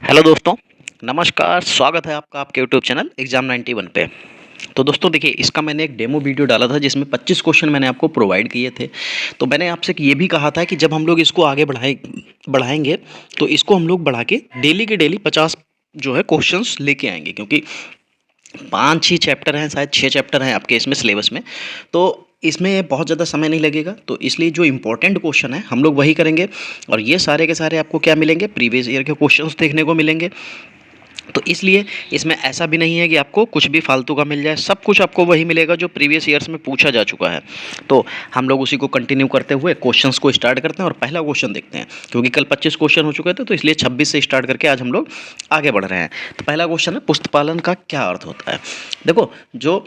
Hello दोस्तों, नमस्कार। स्वागत है आपका आपके यूट्यूब चैनल एग्जाम 91 पे। तो दोस्तों देखिए, इसका मैंने एक डेमो वीडियो डाला था जिसमें 25 क्वेश्चन मैंने आपको प्रोवाइड किए थे। तो मैंने आपसे ये भी कहा था कि जब हम लोग इसको आगे बढ़ाएंगे तो इसको हम लोग बढ़ा के डेली के डेली 50 जो है क्वेश्चंस लेके आएंगे, क्योंकि 5 ही चैप्टर हैं, शायद 6 चैप्टर हैं आपके इसमें सिलेबस में। तो इसमें बहुत ज़्यादा समय नहीं लगेगा, तो इसलिए जो इंपॉर्टेंट क्वेश्चन है हम लोग वही करेंगे। और ये सारे के सारे आपको क्या मिलेंगे, प्रीवियस ईयर के क्वेश्चंस देखने को मिलेंगे। तो इसलिए इसमें ऐसा भी नहीं है कि आपको कुछ भी फालतू का मिल जाए, सब कुछ आपको वही मिलेगा जो प्रीवियस ईयर्स में पूछा जा चुका है। तो हम लोग उसी को कंटिन्यू करते हुए क्वेश्चंस को स्टार्ट करते हैं और पहला क्वेश्चन देखते हैं, क्योंकि कल 25 क्वेश्चन हो चुके थे तो इसलिए 26 से स्टार्ट करके आज हम लोग आगे बढ़ रहे हैं। तो पहला क्वेश्चन है, पुस्तपालन का क्या अर्थ होता है। देखो, जो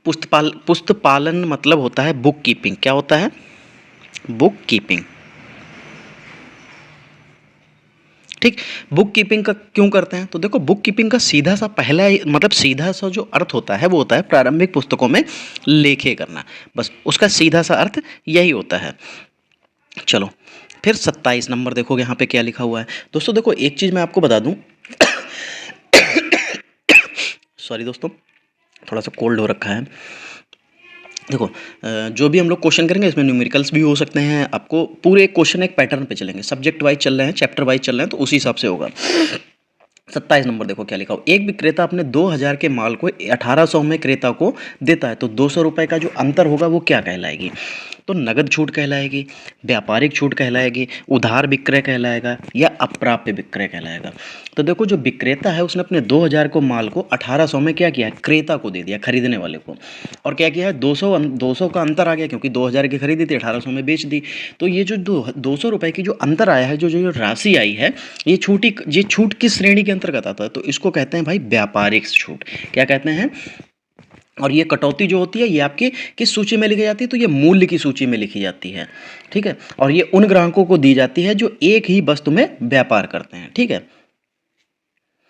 पुस्तपालन मतलब होता है बुक कीपिंग। क्या होता है? Book keeping. ठीक। बुक कीपिंग का क्यों करते हैं? तो देखो, बुक कीपिंग का सीधा सा पहला मतलब सीधा सा जो अर्थ होता है वो होता है प्रारंभिक पुस्तकों में लेखे करना। बस उसका सीधा सा अर्थ यही होता है। चलो फिर 27 नंबर देखोगे यहाँ पे क्या लिखा हुआ है। दोस्तों देखो, एक चीज़ मैं आपको बता दूं। सॉरी दोस्तों, थोड़ा सा कोल्ड हो रखा है। देखो, जो भी हम लोग क्वेश्चन करेंगे इसमें न्यूमेरिकल्स भी हो सकते हैं। आपको पूरे क्वेश्चन एक पैटर्न पे चलेंगे, सब्जेक्ट वाइज चल रहे हैं, चैप्टर वाइज चल रहे हैं, तो उसी हिसाब से होगा। 27 नंबर देखो क्या लिखा हो। एक विक्रेता अपने 2000 के माल को 1800 में क्रेता को देता है, तो 200 रुपये का जो अंतर होगा वो क्या कहलाएगी? तो नगद छूट कहलाएगी, व्यापारिक छूट कहलाएगी, उधार विक्रय कहलाएगा, या अप्राप्य विक्रय कहलाएगा। तो देखो, जो विक्रेता है उसने अपने 2000 को माल को 1800 में क्या किया, क्रेता को दे दिया, खरीदने वाले को। और क्या किया है, 200 का अंतर आ गया, क्योंकि 2000 की खरीदी थी, 1800 में बेच दी। तो ये जो 200 रुपये की जो अंतर आया है, जो राशि आई है, ये छूट किस श्रेणी के अंतर्गत आता है? तो इसको कहते हैं भाई व्यापारिक छूट। क्या कहते हैं? और ये कटौती जो होती है ये आपकी किस सूची में लिखी जाती है? तो ये मूल्य की सूची में लिखी जाती है। ठीक है। और ये उन ग्राहकों को दी जाती है जो एक ही वस्तु में व्यापार करते हैं। ठीक है।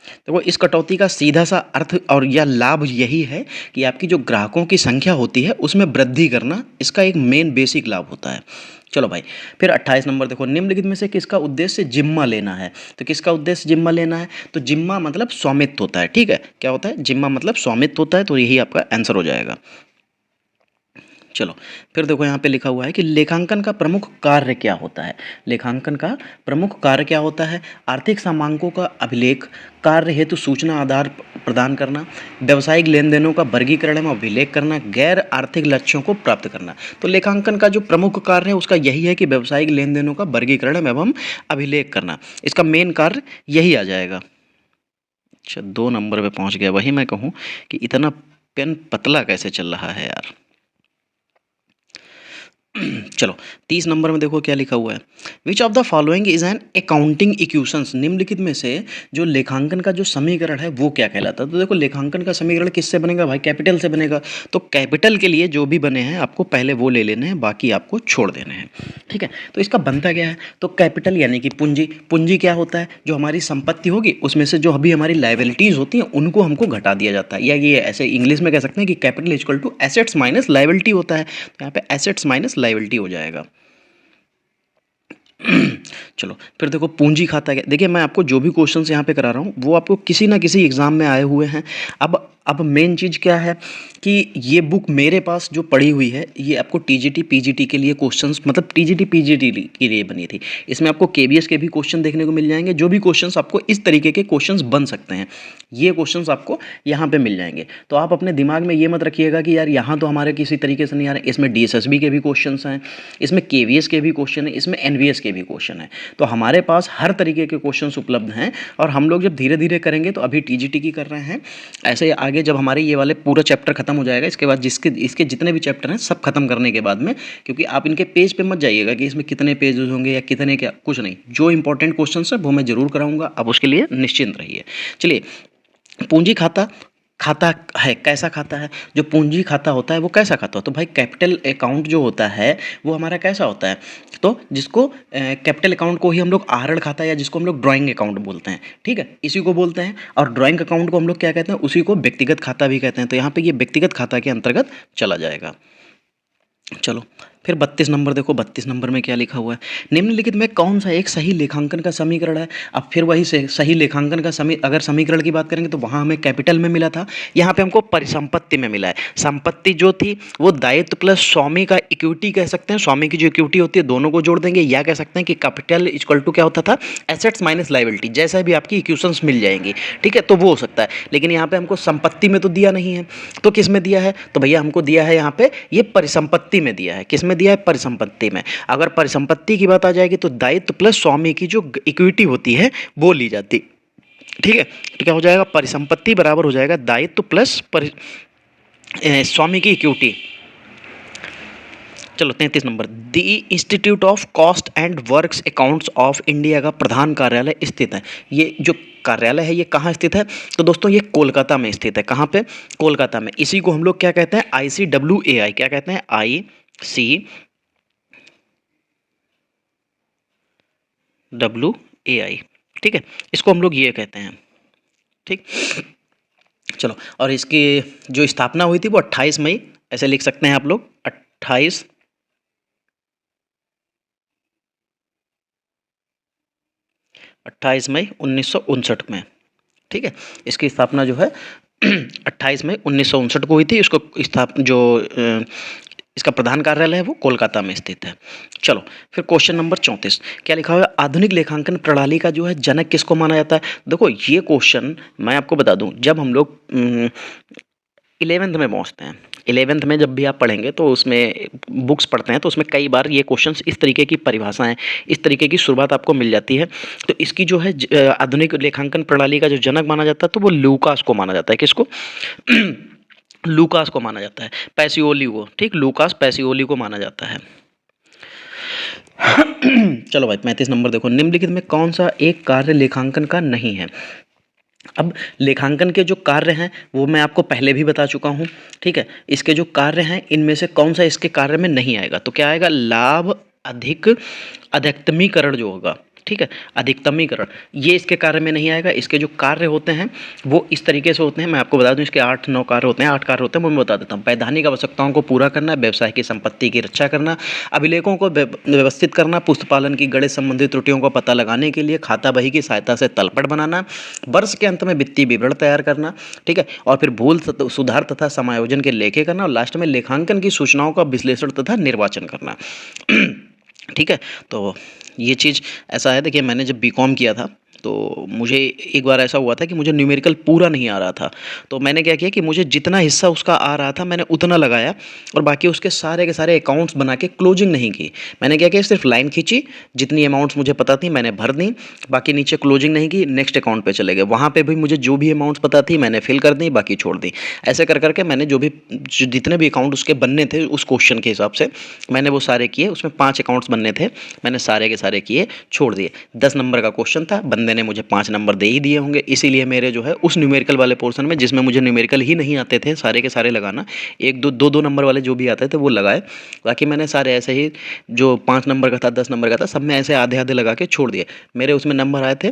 देखो, इस कटौती का सीधा सा अर्थ और यह लाभ यही है कि आपकी जो ग्राहकों की संख्या होती है उसमें वृद्धि करना इसका एक मेन बेसिक लाभ होता है। चलो भाई, फिर 28 नंबर देखो, निम्नलिखित में से किसका उद्देश्य जिम्मा लेना है? तो किसका उद्देश्य जिम्मा लेना है? तो जिम्मा मतलब स्वामित्व होता है। ठीक है। क्या होता है? जिम्मा मतलब स्वामित्व होता है, तो यही आपका आंसर हो जाएगा। चलो फिर देखो, यहाँ पे लिखा हुआ है कि लेखांकन का प्रमुख कार्य क्या होता है। लेखांकन का प्रमुख कार्य क्या होता है? आर्थिक सामांकों का अभिलेख, कार्य हेतु सूचना आधार प्रदान करना, व्यवसायिक लेन देनों का वर्गीकरण एवं अभिलेख करना, गैर आर्थिक लक्ष्यों को प्राप्त करना। तो लेखांकन का जो प्रमुख कार्य है उसका यही है कि व्यवसायिक लेन देनों का वर्गीकरण एवं अभिलेख करना। इसका मेन कार्य यही आ जाएगा। अच्छा, 2 नंबर पे पहुंच गया। वही मैं कहूँ कि इतना पेन पतला कैसे चल रहा है यार। चलो 30 नंबर में देखो क्या लिखा हुआ है। Which of the following is an accounting equations. निम्नलिखित में से जो लेखांकन का जो समीकरण है वो क्या कहलाता है? तो देखो, लेखांकन का समीकरण किससे बनेगा भाई? कैपिटल से बनेगा। तो कैपिटल के लिए जो भी बने हैं आपको पहले वो ले लेने हैं, बाकी आपको छोड़ देने हैं। ठीक है। तो इसका बनता क्या है? तो कैपिटल यानी कि पूंजी। पूंजी क्या होता है? जो हमारी संपत्ति होगी उसमें से जो अभी हमारी लाइबिलिटीज होती हैं उनको हमको घटा दिया जाता है, या ये ऐसे इंग्लिश में कह सकते हैं कि capital equal to assets minus liability होता है। तो यहाँ पे एसेट्स माइनस लाइबिलिटी हो जाएगा। चलो फिर देखो, पूंजी खाता क्या। देखिए, मैं आपको जो भी क्वेश्चंस यहाँ पे करा रहा हूँ वो आपको किसी ना किसी एग्जाम में आए हुए हैं। अब मेन चीज़ क्या है कि ये बुक मेरे पास जो पड़ी हुई है ये आपको टीजीटी पीजीटी के लिए क्वेश्चंस, मतलब टीजीटी पीजीटी के लिए बनी थी। इसमें आपको केवीएस के भी क्वेश्चन देखने को मिल जाएंगे। जो भी क्वेश्चंस आपको इस तरीके के क्वेश्चंस बन सकते हैं, ये क्वेश्चंस आपको यहाँ पे मिल जाएंगे। तो आप अपने दिमाग में ये मत रखिएगा कि यार यहाँ तो हमारे किसी तरीके से नहीं आ रहे। इसमें डीएसएसबी के भी क्वेश्चन हैं, इसमें केवीएस के भी क्वेश्चन है, इसमें एनवीएस के भी क्वेश्चन है। तो हमारे पास हर तरीके के क्वेश्चन उपलब्ध हैं। और हम लोग जब धीरे धीरे करेंगे, तो अभी टीजीटी की कर रहे हैं, ऐसे आगे जब हमारे ये वाले पूरा चैप्टर खत्म हो जाएगा, इसके बाद इसके जितने भी चैप्टर हैं सब खत्म करने के बाद में, क्योंकि आप इनके पेज पे मत जाइएगा कि इसमें कितने पेज होंगे या कितने क्या, कुछ नहीं। जो इंपॉर्टेंट क्वेश्चन है वो मैं जरूर कराऊंगा, आप उसके लिए निश्चिंत रहिए। चलिए, पूंजी खाता खाता है कैसा खाता है? जो पूंजी खाता होता है वो कैसा खाता होता है? तो भाई कैपिटल अकाउंट जो होता है वो हमारा कैसा होता है? तो जिसको कैपिटल अकाउंट को ही हम लोग आहरण खाता है, या जिसको हम लोग ड्राइंग अकाउंट बोलते हैं। ठीक है, इसी को बोलते हैं। और ड्राइंग अकाउंट को हम लोग क्या कहते हैं? उसी को व्यक्तिगत खाता भी कहते हैं। तो यहाँ पे ये व्यक्तिगत खाता के अंतर्गत चला जाएगा। चलो फिर 32 नंबर देखो, 32 नंबर में क्या लिखा हुआ है, निम्नलिखित में कौन सा एक सही लेखांकन का समीकरण है। अब फिर वही से सही लेखांकन का अगर समीकरण की बात करेंगे तो वहाँ हमें कैपिटल में मिला था, यहाँ पे हमको परिसंपत्ति में मिला है। संपत्ति जो थी वो दायित्व प्लस स्वामी का इक्विटी कह सकते हैं, स्वामी की जो इक्विटी होती है दोनों को जोड़ देंगे, या कह सकते हैं कि कैपिटल इक्वल टू क्या होता था, एसेट्स माइनस लायबिलिटी, जैसा भी आपकी इक्वेशंस मिल जाएंगी, ठीक है, तो वो हो सकता है। लेकिन यहाँ पे हमको संपत्ति में तो दिया नहीं है, तो किस में दिया है, तो भैया हमको दिया है यहाँ पे ये परिसंपत्ति में दिया है। किस में दिया है, परिसंपत्ति में। अगर परिसंपत्ति की बात आ जाएगी तो दायित्व प्लस स्वामी की जो इक्विटी होती है वो ली जाती, ठीक है। तो क्या हो जाएगा, परिसंपत्ति बराबर हो जाएगा दायित्व प्लस स्वामी की इक्विटी। चलो 33 number, the institute of cost and works accounts of India का प्रधान कार्यालय स्थित है। ये जो कार्यालय है ये कहाँ स्थित है, तो दोस्तों ये कोलकाता में स्थित है। कहाँ पे, कोलकाता में। इसी को हम लोग क्या कहते हैं, ICWAI, क्या कहते हैं, ICWAI, ठीक है, इसको हम लोग ये कहते हैं, ठीक। चलो, और इसकी जो स्थापना हुई थी वो 28 मई, ऐसे लिख सकते हैं आप लोग, 28 मई 1959 में, ठीक है। इसकी स्थापना जो है 28 मई 1959 को हुई थी। इसको इसका प्रधान कार्यालय है वो कोलकाता में स्थित है। चलो फिर क्वेश्चन नंबर 34, क्या लिखा हुआ है, आधुनिक लेखांकन प्रणाली का जो है जनक किसको माना जाता है। देखो ये क्वेश्चन मैं आपको बता दूं, जब हम लोग 11th में पहुंचते हैं, 11th में जब भी आप पढ़ेंगे तो उसमें बुक्स पढ़ते हैं तो उसमें कई बार ये क्वेश्चंस इस तरीके की परिभाषाएं, इस तरीके की शुरुआत आपको मिल जाती है। तो इसकी जो है आधुनिक लेखांकन प्रणाली का जो जनक माना जाता है तो वो लूकास को माना जाता है। किसको लूकास को माना जाता है, पैसिओली को, ठीक, लूकास पैसिओली को माना जाता है। चलो भाई 35 नंबर देखो, निम्नलिखित में कौन सा एक कार्य लेखांकन का नहीं है। अब लेखांकन के जो कार्य हैं वो मैं आपको पहले भी बता चुका हूँ, ठीक है। इसके जो कार्य हैं इनमें से कौन सा इसके कार्य में नहीं आएगा, तो क्या आएगा, लाभ अधिकतमीकरण जो होगा, ठीक है, अधिकतमीकरण, ये इसके कार्य में नहीं आएगा। इसके जो कार्य होते हैं वो इस तरीके से होते हैं, मैं आपको बता दूं इसके 8-9 कार्य होते हैं, 8 कार्य होते हैं, वो मैं बता देता हूँ। वैधानिक आवश्यकताओं को पूरा करना, व्यवसाय की संपत्ति की रक्षा करना, अभिलेखों को व्यवस्थित करना, पुस्तपालन की गणित संबंधी त्रुटियों का पता लगाने के लिए खाता बही की सहायता से तलपट बनाना, वर्ष के अंत में वित्तीय विवरण तैयार करना, ठीक है, और फिर भूल सुधार तथा समायोजन के लेखे करना, और लास्ट में लेखांकन की सूचनाओं का विश्लेषण तथा निर्वाचन करना। ठीक है, तो ये चीज़ ऐसा है, देखिए मैंने जब बीकॉम किया था तो मुझे एक बार ऐसा हुआ था कि मुझे न्यूमेरिकल पूरा नहीं आ रहा था, तो मैंने क्या किया कि मुझे जितना हिस्सा उसका आ रहा था मैंने उतना लगाया, और बाकी उसके सारे के सारे अकाउंट्स बना के क्लोजिंग नहीं की। मैंने क्या किया, सिर्फ लाइन खींची, जितनी अमाउंट्स मुझे पता थी मैंने भर दी, बाकी नीचे क्लोजिंग नहीं की, नेक्स्ट अकाउंट पे चले गए। वहाँ पे भी मुझे जो भी अमाउंट्स पता थी मैंने फिल कर दी, बाकी छोड़ दी। ऐसे कर करके मैंने जितने भी अकाउंट उसके बनने थे उस क्वेश्चन के हिसाब से मैंने वो सारे किए। उसमें 5 अकाउंट्स बनने थे, मैंने सारे के सारे किए, छोड़ दिए। 10 नंबर का क्वेश्चन था, बंदे ने मुझे 5 नंबर दे ही दिए होंगे, इसीलिए मेरे जो है उस न्यूमेरिकल वाले पोर्शन में जिसमें मुझे न्यूमेरिकल ही नहीं आते थे सारे के सारे लगाना, 1-2 नंबर वाले जो भी आते थे वो लगाए, बाकी मैंने सारे ऐसे ही जो 5 नंबर का था 10 नंबर का था सब में ऐसे आधे आधे लगा के छोड़ दिए। मेरे उसमें नंबर आए थे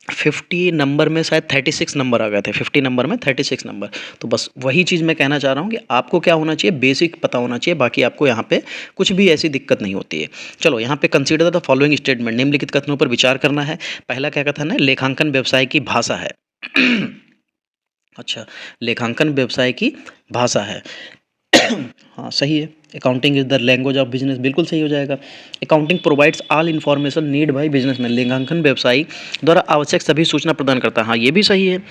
50 नंबर में शायद 36 नंबर आ गए थे, 50 नंबर में 36 नंबर। तो बस वही चीज़ मैं कहना चाह रहा हूँ कि आपको क्या होना चाहिए, बेसिक पता होना चाहिए, बाकी आपको यहाँ पे कुछ भी ऐसी दिक्कत नहीं होती है। चलो यहाँ पे कंसीडर द फॉलोइंग स्टेटमेंट, निम्नलिखित कथनों पर विचार करना है। पहला क्या कथन है, लेखांकन व्यवसाय की भाषा है। अच्छा, लेखांकन व्यवसाय की भाषा है। हाँ सही है, accounting is the language of business, बिल्कुल सही हो जाएगा। Accounting provides all information need bye businessman, लेखांकन व्यवसायी द्वारा आवश्यक सभी सूचना प्रदान करता है। हाँ ये भी सही है।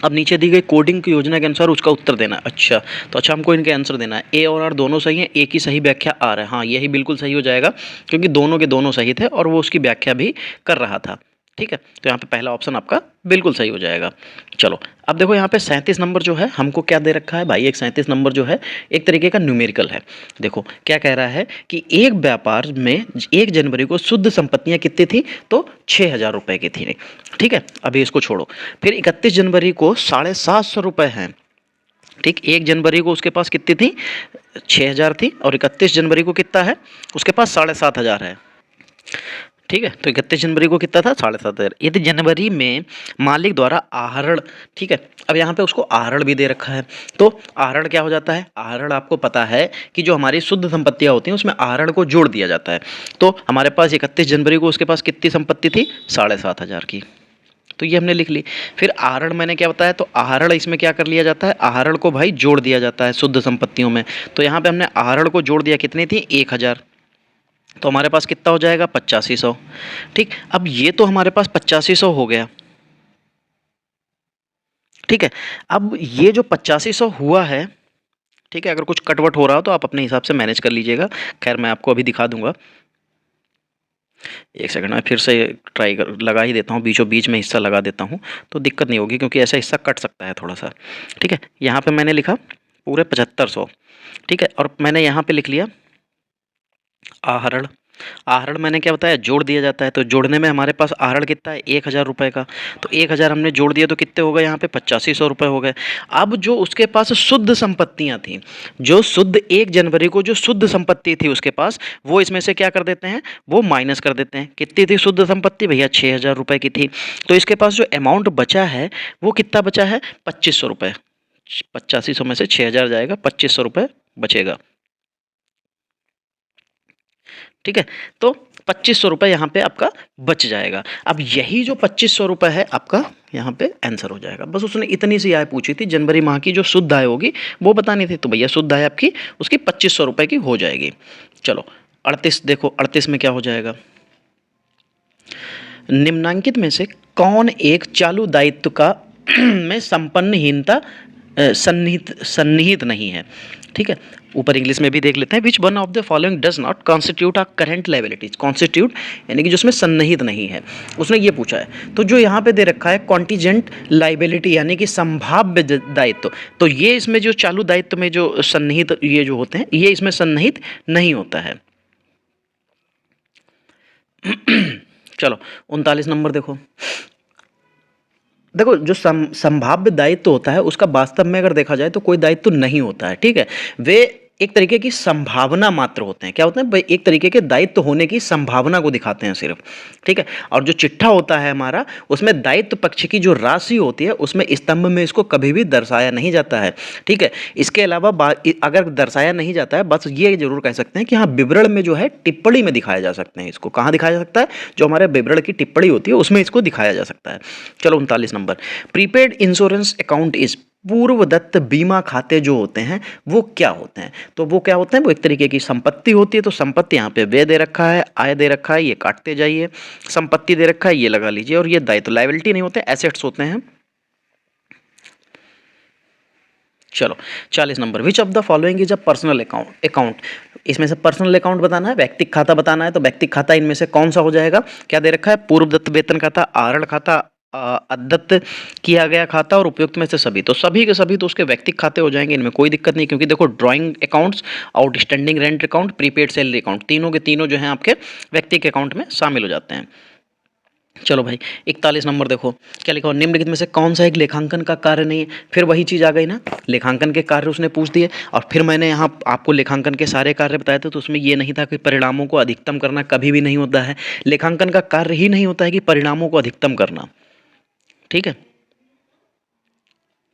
अब नीचे दी गई कोडिंग की योजना के अनुसार उसका उत्तर देना। अच्छा, तो अच्छा हमको इनके आंसर देना है। ए और आर दोनों सही हैं, ए की सही व्याख्या आर है। हाँ यही बिल्कुल सही हो जाएगा, क्योंकि दोनों के दोनों सही थे और वो उसकी व्याख्या भी कर रहा था। ठीक है, तो यहाँ पे पहला ऑप्शन आपका बिल्कुल सही हो जाएगा। चलो अब देखो यहाँ पे 37 नंबर जो है हमको क्या दे रखा है भाई, एक 37 नंबर जो है एक तरीके का न्यूमेरिकल है। देखो क्या कह रहा है कि एक व्यापार में 1 जनवरी को शुद्ध संपत्तियाँ कितनी थी, तो 6,000 रुपये की थी। ठीक है, अभी इसको छोड़ो। फिर 31 जनवरी को 750 रुपये हैं। ठीक, 1 जनवरी को उसके पास कितनी थी, 6,000 थी, और 31 जनवरी को कितना है, उसके पास 7,500 है। ठीक है। तो 31 जनवरी को कितना था, 7,500। यदि जनवरी में मालिक द्वारा आहरण, ठीक है, अब यहाँ पे उसको आहरण भी दे रखा है, तो आहरण क्या हो जाता है, आहरण आपको पता है कि जो हमारी शुद्ध संपत्तियाँ होती हैं उसमें आहरण को जोड़ दिया जाता है। तो हमारे पास 31 जनवरी को उसके पास कितनी संपत्ति थी, 7,500 की, तो ये हमने लिख ली। फिर आहरण मैंने क्या बताया, तो आहरण इसमें क्या कर लिया जाता है, आहरण को भाई जोड़ दिया जाता है शुद्ध संपत्तियों में। तो यहाँ पे हमने आहरण को जोड़ दिया, कितनी थी, 1,000, तो हमारे पास कितना हो जाएगा, 8500। ठीक, अब ये तो हमारे पास 8500 हो गया। ठीक है, अब ये जो 8500 हुआ है, ठीक है, अगर कुछ कटवट हो रहा हो तो आप अपने हिसाब से मैनेज कर लीजिएगा। खैर मैं आपको अभी दिखा दूंगा, एक सेकंड में फिर से ट्राई कर लगा ही देता हूँ, बीचों बीच में हिस्सा लगा देता हूँ तो दिक्कत नहीं होगी, क्योंकि ऐसा हिस्सा कट सकता है थोड़ा सा। ठीक है, यहाँ पे मैंने लिखा पूरे 7500। ठीक है, और मैंने यहाँ पे लिख लिया आहरण। आहरण मैंने क्या बताया, जोड़ दिया जाता है, तो जोड़ने में हमारे पास आहरण कितना है, 1,000 रुपये का, तो 1,000 हमने जोड़ दिया तो कितने हो गए, यहाँ पे 8500 रुपये हो गए। अब जो उसके पास शुद्ध संपत्तियाँ थी, जो शुद्ध 1 जनवरी को जो शुद्ध संपत्ति थी उसके पास, वो इसमें से क्या कर देते हैं, वो माइनस कर देते हैं। कितनी थी शुद्ध संपत्ति भैया, 6,000 रुपये की थी, तो इसके पास जो अमाउंट बचा है वो कितना बचा है, 2500 रुपये। 8500 में से 6,000 जाएगा, 2500 रुपये बचेगा। ठीक है, तो 2500 रुपये यहाँ पे आपका बच जाएगा। अब यही जो 2500 रुपये है आपका यहाँ पे आंसर हो जाएगा। बस उसने इतनी सी आय पूछी थी, जनवरी माह की जो शुद्ध आय होगी वो बतानी थी, तो भैया शुद्ध आय आपकी उसकी 2500 रुपये की हो जाएगी। चलो 38 देखो, 38 में क्या हो जाएगा, निम्नांकित में से कौन एक चालू दायित्व का में संपन्नहीनता सन्निहित सन्निहित नहीं है। ठीक है, ऊपर इंग्लिश में भी देख लेते हैं, which one of the following does not constitute a current liabilities. Constitute यानी कि जो उसमें सन्निहित नहीं है, उसने ये पूछा है। तो जो यहाँ पे दे रखा है कॉन्टीजेंट लायबिलिटी यानी कि संभाव्य दायित्व, तो ये इसमें जो चालू दायित्व में जो सन्निहित ये जो होते हैं, ये इसमें सन्निहित नहीं होता है। चलो 39 नंबर देखो। देखो जो संभाव्य दायित्व होता है उसका वास्तव में अगर देखा जाए तो कोई दायित्व नहीं होता है। ठीक है, वे एक तरीके की संभावना मात्र होते हैं। क्या होते हैं भाई, एक तरीके के दायित्व होने की संभावना को दिखाते हैं सिर्फ। ठीक है, और जो चिट्ठा होता है हमारा, उसमें दायित्व पक्ष की जो राशि होती है उसमें स्तंभ में इसको कभी भी दर्शाया नहीं जाता है। ठीक है, इसके अलावा अगर दर्शाया नहीं जाता है, बस ये जरूर कह सकते हैं कि हाँ विवरण में जो है टिप्पणी में दिखाया जा सकते हैं। इसको कहाँ दिखाया जा सकता है, जो हमारे विवरण की टिप्पणी होती है उसमें इसको दिखाया जा सकता है। चलो 39 number, prepaid insurance account is, पूर्व दत्त बीमा खाते जो होते हैं वो क्या होते हैं, तो वो क्या होते हैं, वो एक तरीके की संपत्ति होती है। तो संपत्ति यहाँ पे व्यय दे रखा है, आय दे रखा है, ये काटते जाइए, संपत्ति दे रखा है, ये लगा लीजिए, और ये दायित्व लायबिलिटी नहीं होते, एसेट्स होते हैं। चलो 40 number, which of the following is a personal account. इसमें से पर्सनल अकाउंट बताना है, व्यक्तिगत खाता बताना है, तो व्यक्तिगत खाता इनमें से कौन सा हो जाएगा, क्या दे रखा है, पूर्व दत्त वेतन खाता, आहरण खाता, अदत्त किया गया खाता और उपयुक्त में से सभी, तो सभी के सभी तो उसके व्यक्तिगत खाते हो जाएंगे, इनमें कोई दिक्कत नहीं। क्योंकि देखो drawing accounts, outstanding rent account, prepaid salary account, तीनों के तीनों जो हैं आपके व्यक्तिगत अकाउंट में शामिल हो जाते हैं। चलो भाई 41 नंबर देखो, क्या लिखा हो, निम्नलिखित में से कौन सा एक लेखांकन का कार्य नहीं है। फिर वही चीज़ आ गई ना, लेखांकन के कार्य उसने पूछ दिए, और फिर मैंने यहाँ आपको लेखांकन के सारे कार्य बताए थे, तो उसमें ये नहीं था कि परिणामों को अधिकतम करना कभी भी नहीं होता है। लेखांकन का कार्य ही नहीं होता है कि परिणामों को अधिकतम करना। ठीक है,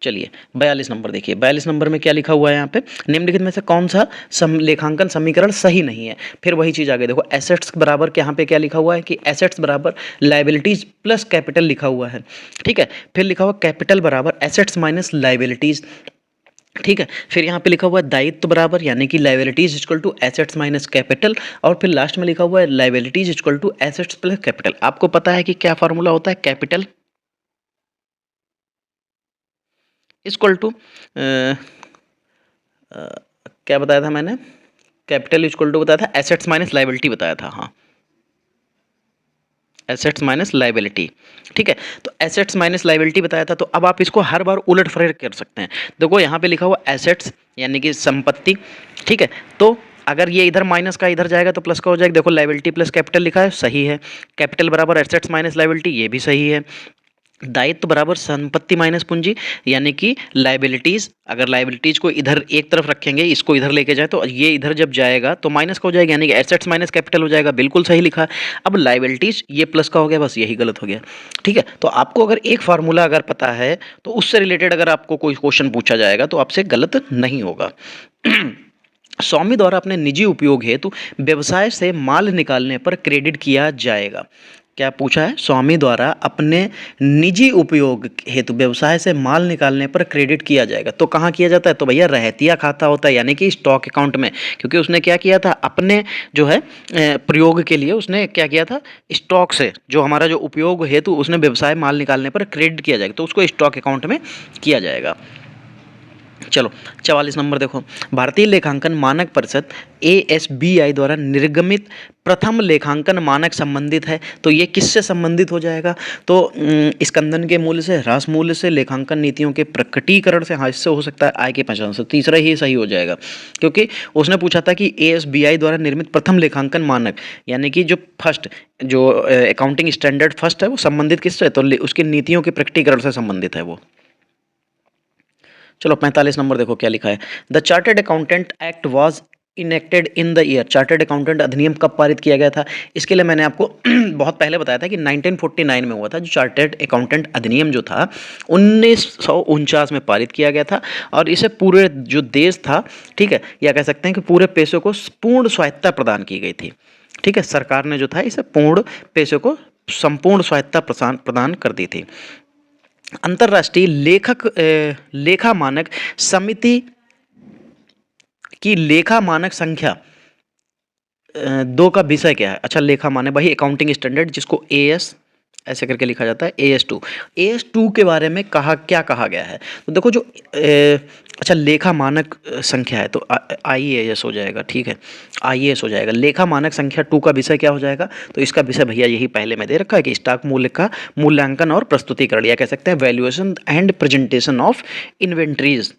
चलिए 42 नंबर देखिए, 42 नंबर में क्या लिखा हुआ है यहाँ पे, निम्नलिखित में से कौन सा लेखांकन समीकरण सही नहीं है। फिर वही चीज़ आ गई, देखो एसेट्स बराबर यहाँ पे क्या लिखा हुआ है कि एसेट्स बराबर लाइबिलिटीज प्लस कैपिटल लिखा हुआ है। ठीक है, फिर लिखा हुआ कैपिटल बराबर एसेट्स माइनस लाइबिलिटीज। ठीक है, फिर यहाँ पे लिखा हुआ है दायित्व बराबर यानी कि liabilities equal to assets minus capital, और फिर लास्ट में लिखा हुआ है liabilities equal to assets plus capital. आपको पता है कि क्या फॉर्मूला होता है, कैपिटल इक्वल टू क्या बताया था मैंने, कैपिटल इक्वल टू बताया था एसेट्स माइनस लाइबिलिटी बताया था। हाँ, एसेट्स माइनस लाइबिलिटी। ठीक है, तो एसेट्स माइनस लाइबिलिटी बताया था, तो अब आप इसको हर बार उलट फलट कर सकते हैं। देखो यहाँ पे लिखा हुआ एसेट्स यानी कि संपत्ति। ठीक है, तो अगर ये इधर माइनस का इधर जाएगा तो प्लस का हो जाएगा। देखो लाइबिलिटी प्लस कैपिटल लिखा है, सही है। कैपिटल बराबर एसेट्स माइनस लाइबिलिटी, ये भी सही है। दायित्व बराबर संपत्ति माइनस पूंजी, यानी कि लाइबिलिटीज, अगर लाइबिलिटीज को इधर एक तरफ रखेंगे, इसको इधर लेके जाए तो ये इधर जब जाएगा तो माइनस का हो जाएगा, यानी कि एसेट्स माइनस कैपिटल हो जाएगा। बिल्कुल सही लिखा। अब लाइबिलिटीज ये प्लस का हो गया, बस यही गलत हो गया। ठीक है, तो आपको अगर एक फार्मूला अगर पता है तो उससे रिलेटेड अगर आपको कोई क्वेश्चन पूछा जाएगा तो आपसे गलत नहीं होगा। स्वामी द्वारा अपने निजी उपयोग हेतु व्यवसाय से माल निकालने पर क्रेडिट किया जाएगा। क्या पूछा है? स्वामी द्वारा अपने निजी उपयोग हेतु व्यवसाय से माल निकालने पर क्रेडिट किया जाएगा। तो कहाँ किया जाता है? तो भैया रहतिया खाता होता है, यानी कि स्टॉक अकाउंट में। क्योंकि उसने क्या किया था, अपने जो है प्रयोग के लिए उसने क्या किया था, स्टॉक से जो हमारा जो उपयोग हेतु उसने व्यवसाय माल निकालने पर क्रेडिट किया जाएगा, तो उसको स्टॉक अकाउंट में किया जाएगा। चलो 44 नंबर देखो, भारतीय लेखांकन मानक परिषद ASBI द्वारा निर्गमित प्रथम लेखांकन मानक संबंधित है। तो ये किससे संबंधित हो जाएगा? तो स्कंदन के मूल्य से, ह्रास मूल्य से, लेखांकन नीतियों के प्रकटीकरण से, हाँ इससे हो सकता है आय की पहचान से। तीसरा ही सही हो जाएगा, क्योंकि उसने पूछा था कि ASBI द्वारा निर्मित प्रथम लेखांकन मानक, यानी कि जो फर्स्ट जो अकाउंटिंग स्टैंडर्ड फर्स्ट है वो संबंधित किससे? तो उसकी नीतियों के प्रकटीकरण से संबंधित है वो। चलो 45 नंबर देखो क्या लिखा है। The chartered accountant act was enacted in the year. Chartered accountant अधिनियम कब पारित किया गया था? इसके लिए मैंने आपको बहुत पहले बताया था कि 1949 में हुआ था। जो चार्टर्ड अकाउंटेंट अधिनियम जो था 1949 में पारित किया गया था, और इसे पूरे जो देश था, ठीक है, या कह सकते हैं कि पूरे पेशे को पूर्ण स्वायत्तता प्रदान की गई थी। ठीक है, सरकार ने जो था इसे पूर्ण पेशे को संपूर्ण स्वायत्तता प्रदान कर दी थी। अंतर्राष्ट्रीय लेखा मानक समिति की लेखा मानक संख्या 2 का विषय क्या है? अच्छा, लेखा मानक वही अकाउंटिंग स्टैंडर्ड जिसको AS ऐसे करके लिखा जाता है, AS2 के बारे में क्या कहा गया है? तो देखो जो अच्छा लेखा मानक संख्या है तो IAS हो जाएगा। ठीक है, IAS हो जाएगा। लेखा मानक संख्या 2 का विषय क्या हो जाएगा? तो इसका विषय भैया यही पहले में दे रखा है कि स्टॉक मूल्य का मूल्यांकन और प्रस्तुतिकरण, या कह सकते हैं valuation and presentation of inventories.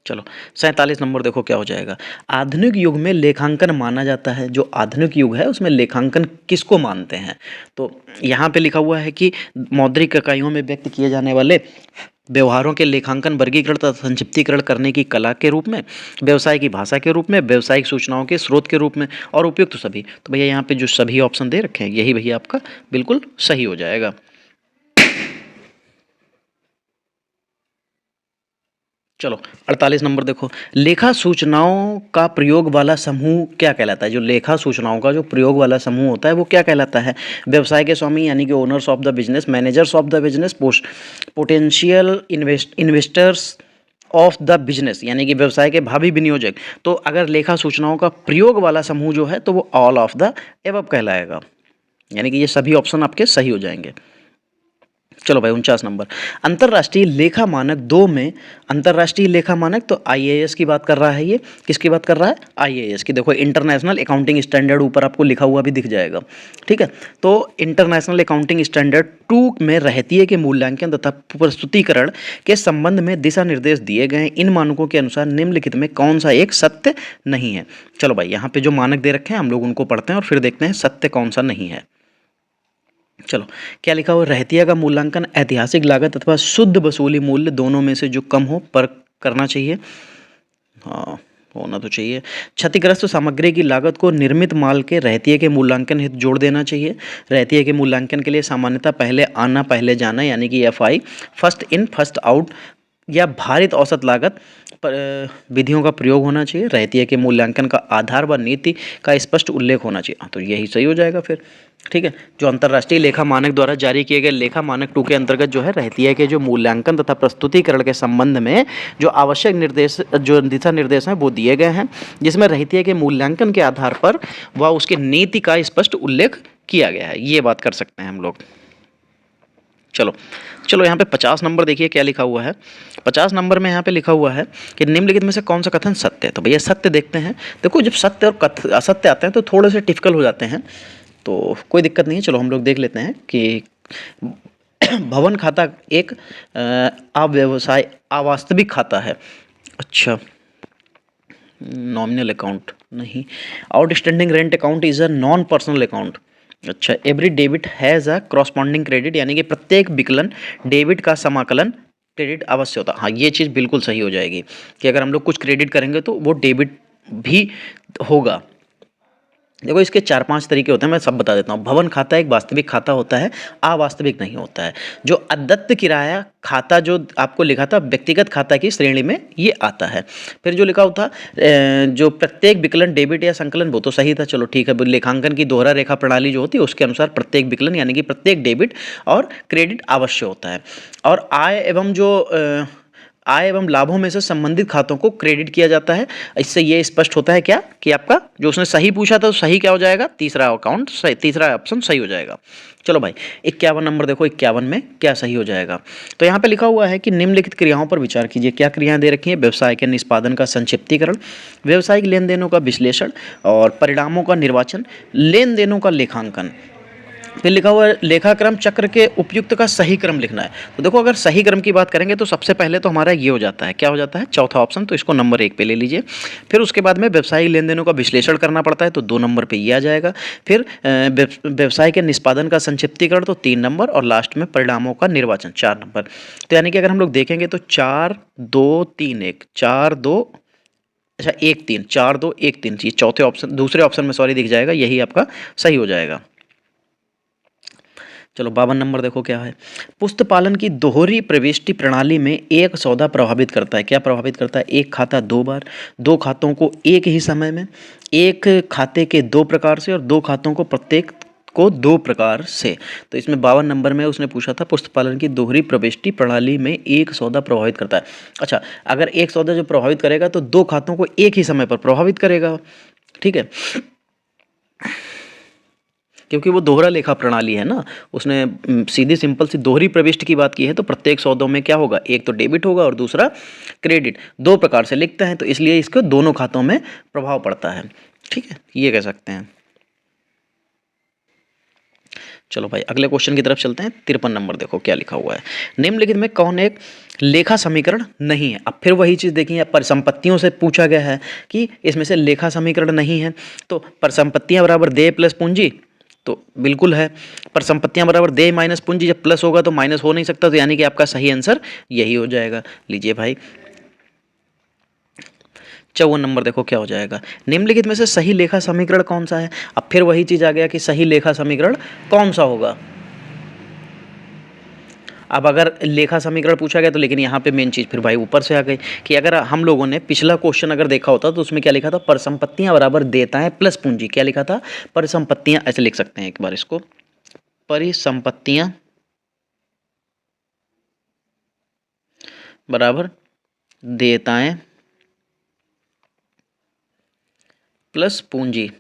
चलो 47 नंबर देखो क्या हो जाएगा। आधुनिक युग में लेखांकन माना जाता है। जो आधुनिक युग है उसमें लेखांकन किसको मानते हैं? तो यहाँ पे लिखा हुआ है कि मौद्रिक इकाइयों में व्यक्त किए जाने वाले व्यवहारों के लेखांकन, वर्गीकरण तथा संक्षिप्तीकरण करने की कला के रूप में, व्यवसाय की भाषा के रूप में, व्यावसायिक सूचनाओं के स्रोत के रूप में, और उपयुक्त तो सभी। तो भैया यहाँ पे जो सभी ऑप्शन दे रखे हैं यही भैया आपका बिल्कुल सही हो जाएगा। चलो 48 नंबर देखो, लेखा सूचनाओं का प्रयोग वाला समूह क्या कहलाता है? जो लेखा सूचनाओं का जो प्रयोग वाला समूह होता है वो क्या कहलाता है? व्यवसाय के स्वामी, यानी कि owners of the business, managers of the business, potential investors of the business, यानी कि व्यवसाय के भावी विनियोजक। तो अगर लेखा सूचनाओं का प्रयोग वाला समूह जो है तो वो ऑल ऑफ द एबव कहलाएगा, यानी कि ये सभी ऑप्शन आपके सही हो जाएंगे। चलो भाई 49 नंबर, अंतर्राष्ट्रीय लेखा मानक 2 में, अंतर्राष्ट्रीय लेखा मानक तो IAS की बात कर रहा है। ये किसकी बात कर रहा है? IAS की। देखो इंटरनेशनल अकाउंटिंग स्टैंडर्ड ऊपर आपको लिखा हुआ भी दिख जाएगा। ठीक है, तो इंटरनेशनल अकाउंटिंग स्टैंडर्ड 2 में रहतिये के मूल्यांकन तथा प्रस्तुतिकरण के संबंध में दिशा निर्देश दिए गए हैं। इन मानकों के अनुसार निम्नलिखित में कौन सा एक सत्य नहीं है? चलो भाई यहाँ पे जो मानक दे रखे हैं हम लोग उनको पढ़ते हैं और फिर देखते हैं सत्य कौन सा नहीं है। चलो क्या लिखा हुआ, रहतिया का मूल्यांकन ऐतिहासिक लागत अथवा शुद्ध वसूली मूल्य दोनों में से जो कम हो पर करना चाहिए। हाँ, होना तो चाहिए। क्षतिग्रस्त सामग्री की लागत को निर्मित माल के रहतिये के मूल्यांकन हेतु जोड़ देना चाहिए। रहतिये के मूल्यांकन के लिए सामान्यतः पहले आना पहले जाना, यानी कि FI, first in first out, या भारित औसत लागत विधियों का प्रयोग होना चाहिए। रहतिये के मूल्यांकन का आधार व नीति का स्पष्ट उल्लेख होना चाहिए। हाँ, तो यही सही हो जाएगा फिर। ठीक है, जो अंतर्राष्ट्रीय लेखा मानक द्वारा जारी किए गए लेखा मानक 2 के अंतर्गत जो है रहतिये के जो मूल्यांकन तथा प्रस्तुतिकरण के संबंध में जो आवश्यक निर्देश, जो दिशा निर्देश हैं वो दिए गए हैं, जिसमें रहतिये के मूल्यांकन के आधार पर वह उसके नीति का स्पष्ट उल्लेख किया गया है। ये बात कर सकते हैं हम लोग। चलो यहाँ पे 50 नंबर देखिए क्या लिखा हुआ है। 50 नंबर में यहाँ पे लिखा हुआ है कि निम्नलिखित में से कौन सा कथन सत्य है? तो भैया सत्य देखते हैं। देखो जब सत्य और असत्य आते हैं तो थोड़े से टिपिकल हो जाते हैं, तो कोई दिक्कत नहीं है। चलो हम लोग देख लेते हैं कि भवन खाता एक अव्यवसाय अवास्तविक खाता है। अच्छा, नॉमिनल अकाउंट नहीं। Outstanding rent account is a non personal account. अच्छा, every debit has a corresponding credit, यानी कि प्रत्येक विकलन डेबिट का समाकलन क्रेडिट अवश्य होता है। हाँ, ये चीज़ बिल्कुल सही हो जाएगी कि अगर हम लोग कुछ क्रेडिट करेंगे तो वो डेबिट भी होगा। देखो इसके 4-5 तरीके होते हैं, मैं सब बता देता हूँ। भवन खाता एक वास्तविक खाता होता है, अवास्तविक नहीं होता है। जो अदत्त किराया खाता जो आपको लिखा था व्यक्तिगत खाता की श्रेणी में ये आता है। फिर जो लिखा होता जो प्रत्येक विकलन डेबिट या संकलन, वो तो सही था, चलो ठीक है। लेखांकन की दोहरा रेखा प्रणाली जो होती है उसके अनुसार प्रत्येक विकलन यानी कि प्रत्येक डेबिट और क्रेडिट अवश्य होता है। और आय एवं लाभों में से संबंधित खातों को क्रेडिट किया जाता है। इससे ये स्पष्ट होता है क्या कि आपका जो उसने सही पूछा था तो सही क्या हो जाएगा, तीसरा अकाउंट सही, तीसरा ऑप्शन सही हो जाएगा। चलो भाई 51 नंबर देखो, 51 में क्या सही हो जाएगा। तो यहाँ पे लिखा हुआ है कि निम्नलिखित क्रियाओं पर विचार कीजिए। क्या क्रियाएं दे रखी हैं? व्यवसाय के निष्पादन का संक्षिप्तीकरण, व्यावसायिक लेन देनों का विश्लेषण और परिणामों का निर्वाचन, लेन देनों का लेखांकन। फिर लिखा हुआ है लेखाक्रम चक्र के उपयुक्त का सही क्रम लिखना है। तो देखो अगर सही क्रम की बात करेंगे तो सबसे पहले तो हमारा ये हो जाता है, क्या हो जाता है, चौथा ऑप्शन, तो इसको नंबर 1 पे ले लीजिए। फिर उसके बाद में व्यवसायिक लेन देनों का विश्लेषण करना पड़ता है तो 2 नंबर पे ये आ जाएगा। फिर व्यवसाय के निष्पादन का संक्षिप्तीकरण तो 3 नंबर, और लास्ट में परिणामों का निर्वाचन 4 नंबर। तो यानी कि अगर हम लोग देखेंगे तो 4 2 3 1 4 2 अच्छा 1 3 4 2 1 3 चीज चौथे ऑप्शन दूसरे ऑप्शन में सॉरी दिख जाएगा, यही आपका सही हो जाएगा। चलो 52 नंबर देखो क्या है। पुस्तपालन की दोहरी प्रविष्टि प्रणाली में एक सौदा प्रभावित करता है। क्या प्रभावित करता है? एक खाता 2 बार, 2 खातों को एक ही समय में, एक खाते के 2 प्रकार से और 2 खातों को प्रत्येक को 2 प्रकार से। तो इसमें 52 नंबर में उसने पूछा था पुस्तपालन की दोहरी प्रविष्टि प्रणाली में एक सौदा प्रभावित करता है। अच्छा, अगर एक सौदा जो प्रभावित करेगा तो 2 खातों को एक ही समय पर प्रभावित करेगा, ठीक है, क्योंकि वो दोहरा लेखा प्रणाली है ना। उसने सीधी सिंपल सी दोहरी प्रविष्टि की बात की है, तो प्रत्येक सौदों में क्या होगा, एक तो डेबिट होगा और दूसरा क्रेडिट, 2 प्रकार से लिखते हैं तो इसलिए इसको दोनों खातों में प्रभाव पड़ता है, ठीक है, ये कह सकते हैं। चलो भाई अगले क्वेश्चन की तरफ चलते हैं। 53 नंबर देखो क्या लिखा हुआ है। निम्नलिखित में कौन एक लेखा समीकरण नहीं है? अब फिर वही चीज़ देखिए, परिसंपत्तियों से पूछा गया है कि इसमें से लेखा समीकरण नहीं है, तो परिसंपत्तियां बराबर देय प्लस पूंजी तो बिल्कुल है। परिसंपत्तियां बराबर देय माइनस पूंजी, जब प्लस होगा तो माइनस हो नहीं सकता, तो यानी कि आपका सही आंसर यही हो जाएगा। लीजिए भाई 54 नंबर देखो क्या हो जाएगा। निम्नलिखित में से सही लेखा समीकरण कौन सा है? अब फिर वही चीज आ गया कि सही लेखा समीकरण कौन सा होगा। अब अगर लेखा समीकरण पूछा गया तो लेकिन यहाँ पे मेन चीज़ फिर भाई ऊपर से आ गई कि अगर हम लोगों ने पिछला क्वेश्चन अगर देखा होता तो उसमें क्या लिखा था, परिसंपत्तियां बराबर देयताएं प्लस पूंजी। क्या लिखा था? परिसंपत्तियां, ऐसे लिख सकते हैं एक बार इसको, परिसंपत्तियां बराबर देयताएं प्लस पूंजी,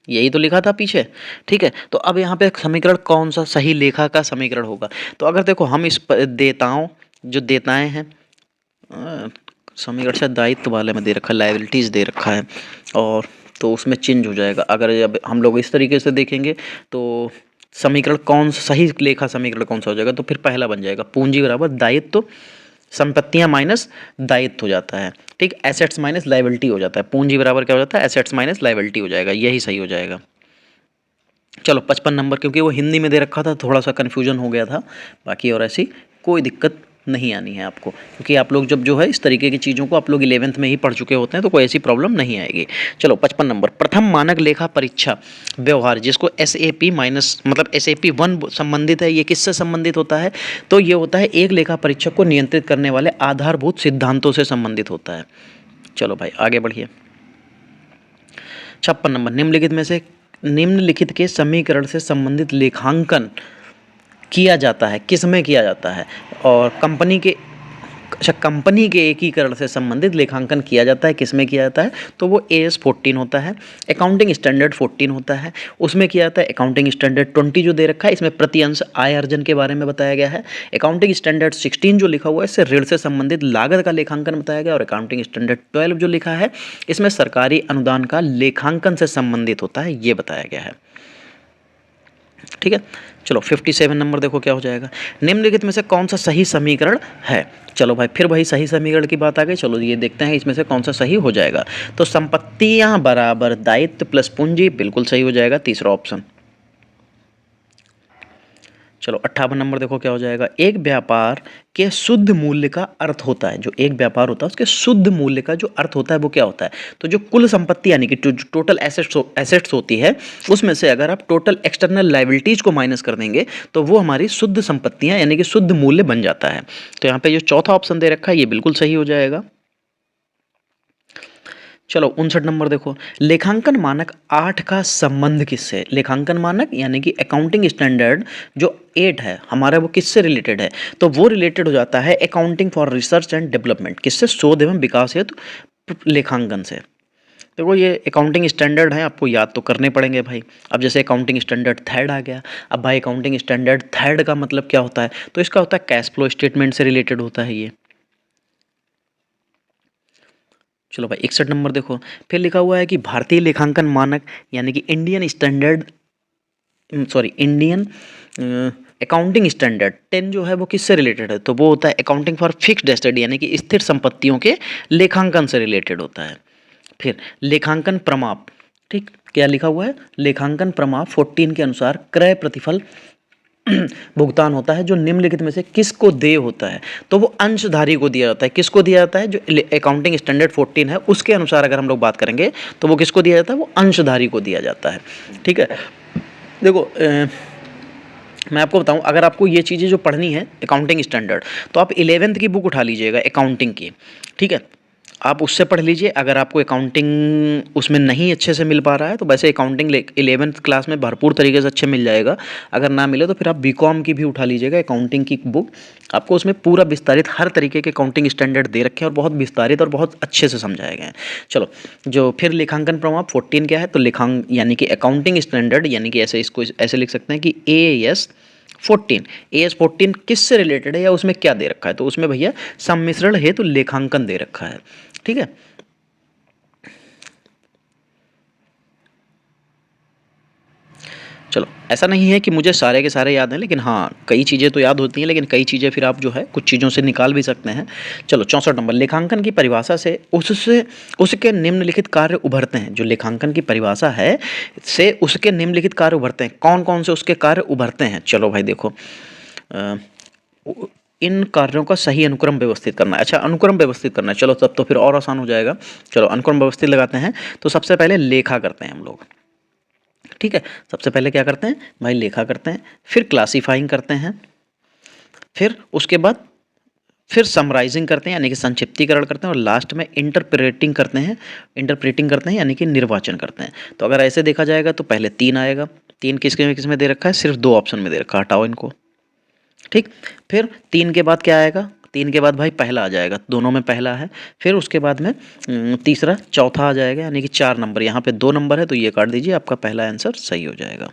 यही तो लिखा था पीछे, ठीक है। तो अब यहाँ पे समीकरण कौन सा सही लेखा का समीकरण होगा? तो अगर देखो हम इस देयताओं जो देयताएं हैं, समीकरण से दायित्व वाले में दे रखा है, लायबिलिटीज दे रखा है, और तो उसमें चेंज हो जाएगा। अगर जब हम लोग इस तरीके से देखेंगे तो समीकरण कौन सा सही लेखा समीकरण कौन सा हो जाएगा? तो फिर पहला बन जाएगा पूंजी बराबर दायित्व, संपत्तियां माइनस दायित्व हो जाता है, ठीक, एसेट्स माइनस लायबिलिटी हो जाता है। पूंजी बराबर क्या हो जाता है? एसेट्स माइनस लायबिलिटी हो जाएगा, यही सही हो जाएगा। चलो 55 नंबर, क्योंकि वो हिंदी में दे रखा था थोड़ा सा कन्फ्यूजन हो गया था, बाकी और ऐसी कोई दिक्कत नहीं आनी है आपको, क्योंकि आप लोग जब जो है इस तरीके की चीज़ों को आप लोग 11th में ही पढ़ चुके होते हैं तो कोई ऐसी प्रॉब्लम नहीं आएगी। चलो 55 नंबर, प्रथम मानक लेखा परीक्षा व्यवहार, जिसको SAP माइनस मतलब SAP 1 संबंधित है, ये किससे संबंधित होता है? तो ये होता है एक लेखा परीक्षक को नियंत्रित करने वाले आधारभूत सिद्धांतों से संबंधित होता है। चलो भाई आगे बढ़िए। 56 नंबर, निम्नलिखित के समीकरण से संबंधित लेखांकन किया जाता है, किस में किया जाता है? और कंपनी के एकीकरण से संबंधित लेखांकन किया जाता है, किस में किया जाता है? तो वो AS 14 होता है, अकाउंटिंग स्टैंडर्ड 14 होता है, उसमें किया जाता है। अकाउंटिंग स्टैंडर्ड 20 जो दे रखा है इसमें प्रति अंश आय अर्जन के बारे में बताया गया है। अकाउंटिंग स्टैंडर्ड 16 जो लिखा हुआ है इससे ऋण से संबंधित लागत का लेखांकन बताया गया, और अकाउंटिंग स्टैंडर्ड 12 जो लिखा है इसमें सरकारी अनुदान का लेखांकन से संबंधित होता है, ये बताया गया है, ठीक है। चलो 57 नंबर देखो क्या हो जाएगा। निम्नलिखित में से कौन सा सही समीकरण है? चलो भाई फिर वही सही समीकरण की बात आ गई। चलो ये देखते हैं इसमें से कौन सा सही हो जाएगा। तो संपत्तियां बराबर दायित्व प्लस पूंजी, बिल्कुल सही हो जाएगा, तीसरा ऑप्शन। चलो 58 नंबर देखो क्या हो जाएगा। एक व्यापार के शुद्ध मूल्य का अर्थ होता है, जो एक व्यापार होता है उसके शुद्ध मूल्य का जो अर्थ होता है वो क्या होता है। तो जो कुल संपत्ति यानी कि जो टोटल एसेट्स होती है उसमें से अगर आप टोटल एक्सटर्नल लाइबिलिटीज को माइनस कर देंगे तो वो हमारी शुद्ध संपत्तियां यानी कि शुद्ध मूल्य बन जाता है। तो यहाँ पे जो चौथा ऑप्शन दे रखा है ये बिल्कुल सही हो जाएगा। चलो 59 नंबर देखो, लेखांकन मानक 8 का संबंध किससे। लेखांकन मानक यानी कि अकाउंटिंग स्टैंडर्ड जो 8 है हमारा वो किससे रिलेटेड है। तो वो रिलेटेड हो जाता है accounting for research and development, किससे, शोध एवं विकास हेतु लेखांकन से। देखो ये अकाउंटिंग स्टैंडर्ड है, आपको याद तो करने पड़ेंगे भाई। अब जैसे अकाउंटिंग स्टैंडर्ड थर्ड आ गया, अब भाई अकाउंटिंग स्टैंडर्ड थर्ड का मतलब क्या होता है, तो इसका होता है कैश फ्लो स्टेटमेंट से रिलेटेड होता है ये। चलो भाई 61 नंबर देखो, फिर लिखा हुआ है कि भारतीय लेखांकन मानक यानी कि Indian standard Indian accounting standard 10 जो है वो किससे रिलेटेड है, तो वो होता है अकाउंटिंग फॉर फिक्स्ड एसेट यानी कि स्थिर संपत्तियों के लेखांकन से रिलेटेड होता है। फिर लेखांकन प्रमाप, ठीक, क्या लिखा हुआ है, लेखांकन प्रमाप 14 के अनुसार क्रय प्रतिफल भुगतान होता है जो निम्नलिखित में से किसको देय होता है। तो वो अंशधारी को दिया जाता है, किसको दिया जाता है, जो अकाउंटिंग स्टैंडर्ड 14 है उसके अनुसार अगर हम लोग बात करेंगे तो वो किसको दिया जाता है, वो अंशधारी को दिया जाता है। ठीक है, देखो मैं आपको बताऊं, अगर आपको ये चीज़ें जो पढ़नी है अकाउंटिंग स्टैंडर्ड तो आप 11th की बुक उठा लीजिएगा अकाउंटिंग की, ठीक है, आप उससे पढ़ लीजिए। अगर आपको अकाउंटिंग उसमें नहीं अच्छे से मिल पा रहा है तो वैसे अकाउंटिंग 11th क्लास में भरपूर तरीके से अच्छे मिल जाएगा। अगर ना मिले तो फिर आप बीकॉम की भी उठा लीजिएगा अकाउंटिंग की बुक, आपको उसमें पूरा विस्तारित हर तरीके के अकाउंटिंग स्टैंडर्ड दे रखे हैं और बहुत विस्तारित और बहुत अच्छे से समझाए गए हैं। चलो, जो फिर लेखांकन प्रमाप 14 क्या है, तो यानी कि अकाउंटिंग स्टैंडर्ड यानी कि ऐसे इसको ऐसे लिख सकते हैं कि AS 14 किससे रिलेटेड है या उसमें क्या दे रखा है, तो उसमें भैया सम्मिश्रण हेतु लेखांकन दे रखा है। ठीक है, चलो ऐसा नहीं है कि मुझे सारे के सारे याद हैं, लेकिन हाँ कई चीज़ें तो याद होती हैं, लेकिन कई चीज़ें फिर आप जो है कुछ चीज़ों से निकाल भी सकते हैं। चलो 64 नंबर, लेखांकन की परिभाषा से उसके निम्नलिखित कार्य उभरते हैं। जो लेखांकन की परिभाषा है से उसके निम्नलिखित कार्य उभरते हैं, कौन कौन से उसके कार्य उभरते हैं। चलो भाई देखो, इन कार्यों का सही अनुक्रम व्यवस्थित करना है। अच्छा, अनुक्रम व्यवस्थित करना है, चलो तब तो फिर और आसान हो जाएगा। चलो अनुक्रम व्यवस्थित लगाते हैं, तो सबसे पहले लेखा करते हैं हम लोग। ठीक है, सबसे पहले क्या करते हैं भाई, लेखा करते हैं, फिर क्लासिफाइंग करते हैं, फिर उसके बाद फिर समराइजिंग करते हैं यानी कि संक्षिप्तीकरण करते हैं, और लास्ट में इंटरप्रेटिंग करते हैं यानी कि निर्वाचन करते हैं। तो अगर ऐसे देखा जाएगा तो पहले 3 आएगा, 3 किस में दे रखा है, सिर्फ 2 ऑप्शन में दे रखा है, हटाओ इनको। ठीक, फिर 3 के बाद क्या आएगा, 3 के बाद भाई पहला आ जाएगा, दोनों में पहला है, फिर उसके बाद में तीसरा चौथा आ जाएगा यानी कि 4 नंबर, यहाँ पे 2 नंबर है तो ये काट दीजिए, आपका पहला आंसर सही हो जाएगा।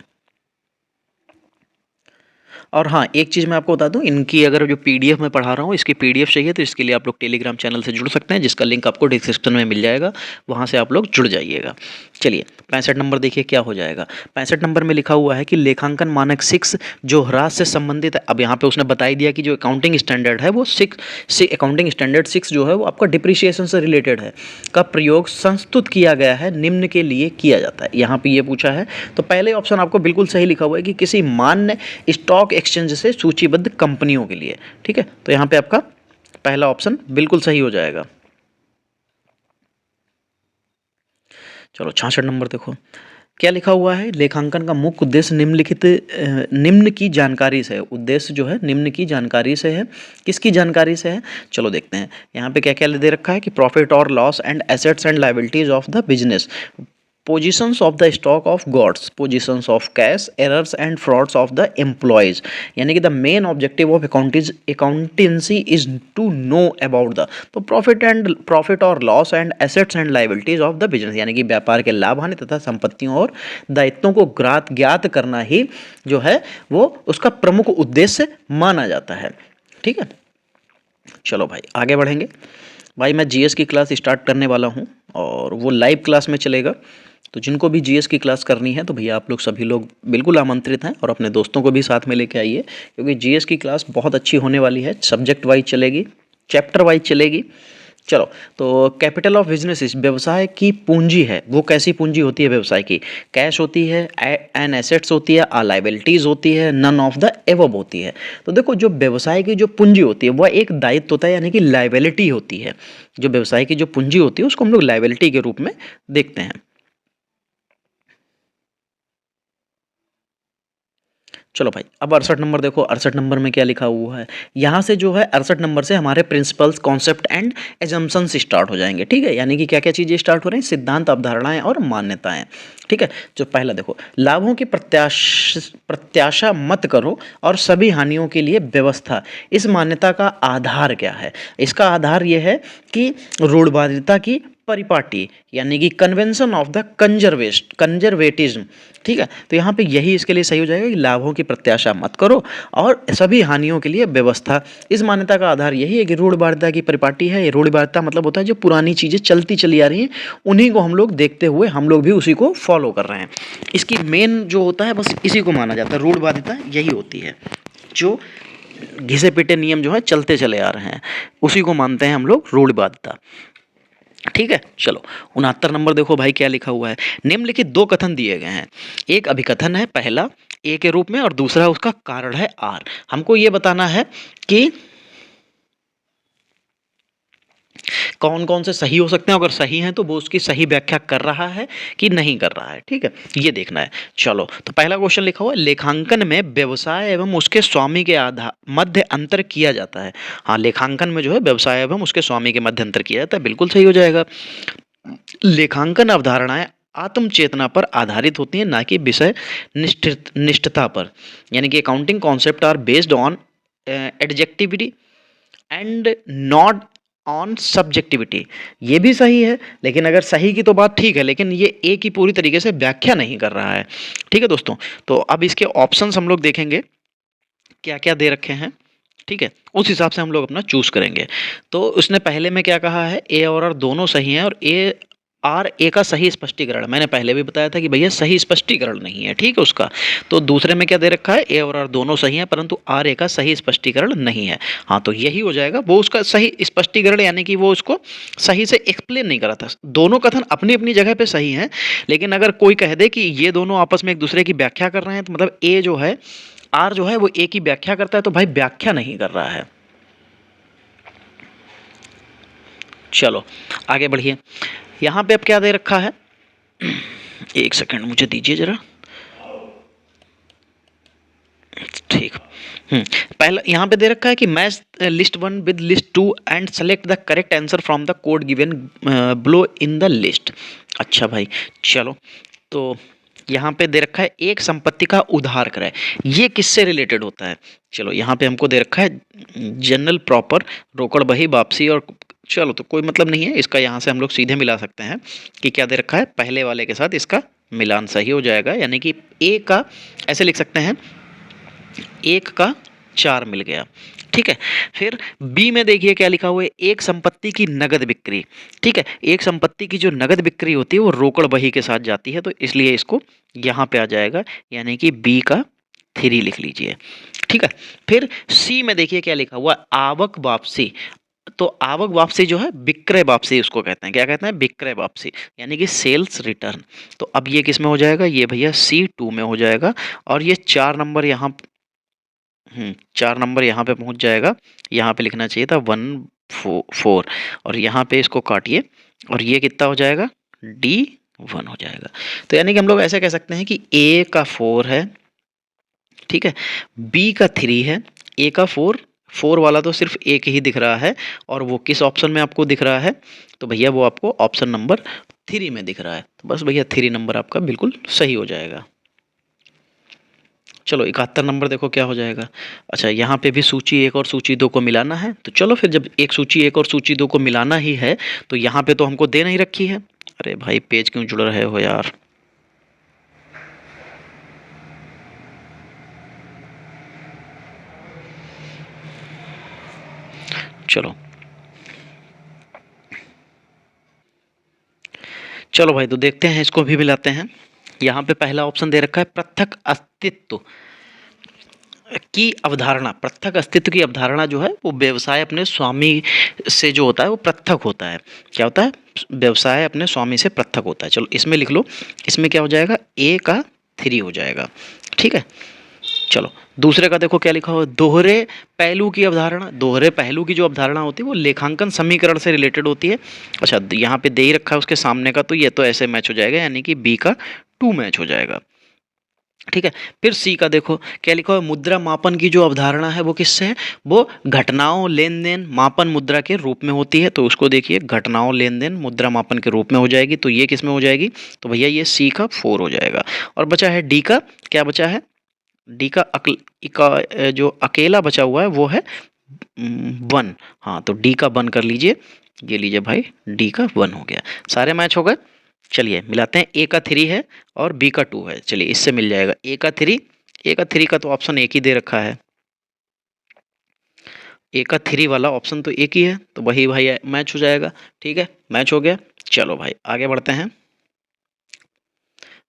और हाँ, एक चीज़ मैं आपको बता दूं, इनकी अगर जो PDF मैं पढ़ा रहा हूँ इसकी PDF चाहिए तो इसके लिए आप लोग टेलीग्राम चैनल से जुड़ सकते हैं, जिसका लिंक आपको डिस्क्रिप्शन में मिल जाएगा, वहाँ से आप लोग जुड़ जाइएगा। चलिए 65 नंबर देखिए क्या हो जाएगा। 65 नंबर में लिखा हुआ है कि लेखांकन मानक 6 जो ह्रास से संबंधित है। अब यहाँ पे उसने बता ही दिया कि जो अकाउंटिंग स्टैंडर्ड है वो अकाउंटिंग स्टैंडर्ड 6 जो है वो आपका डिप्रिसिएशन से रिलेटेड है, का प्रयोग संस्तुत किया गया है, निम्न के लिए किया जाता है। यहाँ पे ये पूछा है तो पहले ऑप्शन आपको बिल्कुल सही लिखा हुआ है कि किसी मान्य स्टॉक एक्सचेंज से सूचीबद्ध कंपनियों के लिए। ठीक है, तो यहाँ पे आपका पहला ऑप्शन बिल्कुल सही हो जाएगा। चलो 66 नंबर देखो क्या लिखा हुआ है, लेखांकन का मुख्य उद्देश्य निम्न की जानकारी से है। उद्देश्य जो है निम्न की जानकारी से है, किसकी जानकारी से है, चलो देखते हैं। यहाँ पे क्या क्या दे रखा है कि प्रॉफिट और loss and assets and liabilities of the business, positions of the stock of goods, positions of cash, errors and frauds of the employees, यानी कि the main objective of accountancy is to know about the, तो profit और loss and assets and liabilities of the business, यानी कि व्यापार के लाभ हानि तथा संपत्तियों और दायित्वों को ज्ञात करना ही जो है वो उसका प्रमुख उद्देश्य माना जाता है। ठीक है, चलो भाई आगे बढ़ेंगे। भाई मैं GS की क्लास स्टार्ट करने वाला हूँ और वो लाइव क्लास में चलेगा, तो जिनको भी GS की क्लास करनी है तो भैया आप लोग सभी लोग बिल्कुल आमंत्रित हैं, और अपने दोस्तों को भी साथ में लेके आइए, क्योंकि GS की क्लास बहुत अच्छी होने वाली है। सब्जेक्ट वाइज चलेगी, चैप्टर वाइज चलेगी, चलो, तो कैपिटल ऑफ बिजनेस व्यवसाय की पूंजी है, वो कैसी पूंजी होती है व्यवसाय की? कैश होती है, एन एसेट्स होती है, लायबिलिटीज होती है, नन ऑफ द एबव होती है। तो देखो, जो व्यवसाय की जो पूंजी होती है वह एक दायित्व होता है, यानी कि लायबिलिटी होती है। जो व्यवसाय की जो पूंजी होती है उसको हम लोग लायबिलिटी के रूप में देखते हैं। चलो भाई, अब 68 नंबर देखो, 68 नंबर में क्या लिखा हुआ है। यहाँ से जो है 68 नंबर से हमारे principles, concept and assumptions start हो जाएंगे। ठीक है, यानी कि क्या क्या चीज़ें स्टार्ट हो रही हैं, सिद्धांत, अवधारणाएं और मान्यताएं। ठीक है, जो पहला देखो, लाभों की प्रत्याशा मत करो और सभी हानियों के लिए व्यवस्था। इस मान्यता का आधार क्या है? इसका आधार यह है कि रूढ़वादिता की परिपाटी, यानी कि कन्वेंशन ऑफ द कंजर्वेटिज्म। ठीक है, तो यहाँ पे यही इसके लिए सही हो जाएगा कि लाभों की प्रत्याशा मत करो और सभी हानियों के लिए व्यवस्था। इस मान्यता का आधार यही है कि रूढ़वादिता की परिपाटी है। ये रूढ़वादिता मतलब होता है जो पुरानी चीज़ें चलती चली आ रही हैं उन्हीं को हम लोग देखते हुए हम लोग भी उसी को फॉलो कर रहे हैं। इसकी मेन जो होता है बस इसी को माना जाता है, रूढ़वादिता यही होती है। जो घिसे पिटे नियम जो है चलते चले आ रहे हैं उसी को मानते हैं हम लोग रूढ़वादिता। ठीक है, चलो 69 नंबर देखो भाई क्या लिखा हुआ है। निम्नलिखित दो कथन दिए गए हैं। एक अभिकथन है पहला ए के रूप में और दूसरा उसका कारण है आर। हमको ये बताना है कि कौन कौन से सही हो सकते हैं, अगर सही हैं तो वो उसकी सही व्याख्या कर रहा है कि नहीं कर रहा है। ठीक है, ये देखना है। चलो, तो पहला क्वेश्चन लिखा हुआ है, लेखांकन में व्यवसाय एवं उसके स्वामी के आधार मध्य अंतर किया जाता है। हाँ, लेखांकन में जो है व्यवसाय एवं उसके स्वामी के मध्य अंतर किया जाता है, बिल्कुल सही हो जाएगा। लेखांकन अवधारणाएं आत्म चेतना पर आधारित होती हैं, ना कि विषय निष्ठता पर। यानी कि accounting concept are based on objectivity and not on subjectivity. ये भी सही है, लेकिन अगर सही की तो बात ठीक है, लेकिन ये एक ही पूरी तरीके से व्याख्या नहीं कर रहा है। ठीक है दोस्तों, तो अब इसके ऑप्शंस हम लोग देखेंगे क्या क्या दे रखे हैं। ठीक है, उस हिसाब से हम लोग अपना चूज करेंगे। तो उसने पहले में क्या कहा है, ए और आर दोनों सही हैं और ए आर ए का सही स्पष्टीकरण, मैंने पहले भी बताया था कि भैया सही स्पष्टीकरण नहीं है। ठीक है, उसका तो दूसरे में क्या दे रखा है, ए और आर दोनों सही हैं परंतु आर ए का सही स्पष्टीकरण नहीं है। हाँ, तो यही हो जाएगा, वो उसका सही स्पष्टीकरण, यानी कि वो उसको सही से एक्सप्लेन नहीं करा था। दोनों कथन अपनी अपनी जगह पे सही हैं, लेकिन अगर कोई कह दे कि ये दोनों आपस में एक दूसरे की व्याख्या कर रहे हैं, तो मतलब ए जो है, आर जो है वो ए की व्याख्या करता है, तो भाई व्याख्या नहीं कर रहा है। चलो आगे बढ़िए, यहां पे अब क्या दे रखा है, एक सेकंड मुझे दीजिए जरा। ठीक, पहला यहाँ पे दे रखा है कि match list one with list two and select the correct answer from the code given below in the list. अच्छा भाई, चलो, तो यहाँ पे दे रखा है एक संपत्ति का उधार कराए, ये किससे रिलेटेड होता है? चलो, यहाँ पे हमको दे रखा है जनरल प्रॉपर रोकड़ बही वापसी, और चलो तो कोई मतलब नहीं है इसका, यहाँ से हम लोग सीधे मिला सकते हैं कि क्या दे रखा है, पहले वाले के साथ इसका मिलान सही हो जाएगा, यानी कि ए का ऐसे लिख सकते हैं, एक का चार मिल गया। ठीक है, फिर बी में देखिए क्या लिखा हुआ है, एक संपत्ति की नगद बिक्री। ठीक है, एक संपत्ति की जो नगद बिक्री होती है वो रोकड़ बही के साथ जाती है, तो इसलिए इसको यहाँ पे आ जाएगा, यानी कि बी का 3 लिख लीजिए। ठीक है, फिर सी में देखिए क्या लिखा हुआ, आवक वापसी। तो आवक वापसी जो है विक्रय वापसी उसको कहते हैं, क्या कहते हैं, विक्रय वापसी, यानी कि सेल्स रिटर्न। तो अब ये किस में हो जाएगा, ये भैया C2 में हो जाएगा, और ये 4 नंबर यहाँ 4 नंबर यहाँ पे पहुँच जाएगा। यहाँ पे लिखना चाहिए था 1 4 और यहाँ पे इसको काटिए और ये कितना हो जाएगा, D1 हो जाएगा। तो यानी कि हम लोग ऐसे कह सकते हैं कि ए का 4 है, ठीक है, बी का 3 है, ए का 4 वाला तो सिर्फ एक ही दिख रहा है, और वो किस ऑप्शन में आपको दिख रहा है, तो भैया वो आपको ऑप्शन नंबर 3 में दिख रहा है। तो बस भैया 3 नंबर आपका बिल्कुल सही हो जाएगा। चलो 71 नंबर देखो क्या हो जाएगा। अच्छा, यहाँ पे भी सूची 1 और सूची 2 को मिलाना है, तो चलो फिर जब एक सूची 1 और सूची 2 को मिलाना ही है तो यहाँ पे तो हमको दे नहीं रखी है। अरे भाई पेज क्यों जुड़ रहे हो यार। चलो चलो भाई, तो देखते हैं इसको भी मिलाते हैं। यहाँ पे पहला ऑप्शन दे रखा है पृथक अस्तित्व। की अवधारणा, पृथक अस्तित्व की अवधारणा जो है वो व्यवसाय अपने स्वामी से जो होता है वो पृथक होता है। क्या होता है? व्यवसाय अपने स्वामी से पृथक होता है। चलो इसमें लिख लो, इसमें क्या हो जाएगा? ए का 3 हो जाएगा। ठीक है, चलो दूसरे का देखो क्या लिखा हुआ है, दोहरे पहलू की अवधारणा। दोहरे पहलू की जो अवधारणा होती है वो लेखांकन समीकरण से रिलेटेड होती है। अच्छा, यहाँ पे दे ही रखा है उसके सामने का, तो ये तो ऐसे मैच हो जाएगा, यानी कि बी का 2 मैच हो जाएगा। ठीक है, फिर सी का देखो क्या लिखा है, मुद्रा मापन की जो अवधारणा है वो किससे है? वो घटनाओं लेन देन मापन मुद्रा के रूप में होती है। तो उसको देखिए, घटनाओं लेन देन मुद्रा मापन के रूप में हो जाएगी। तो ये किस में हो जाएगी? तो भैया ये सी का 4 हो जाएगा। और बचा है डी का, क्या बचा है? डी का जो अकेला बचा हुआ है वो है 1। हाँ, तो डी का 1 कर लीजिए। ये लीजिए भाई, डी का 1 हो गया। सारे मैच हो गए। चलिए मिलाते हैं, ए का 3 है और बी का 2 है। चलिए इससे मिल जाएगा ए का 3। ए का 3 का तो ऑप्शन एक ही दे रखा है, ए का 3 वाला ऑप्शन तो एक ही है, तो वही भाई मैच हो जाएगा। ठीक है, मैच हो गया। चलो भाई आगे बढ़ते हैं।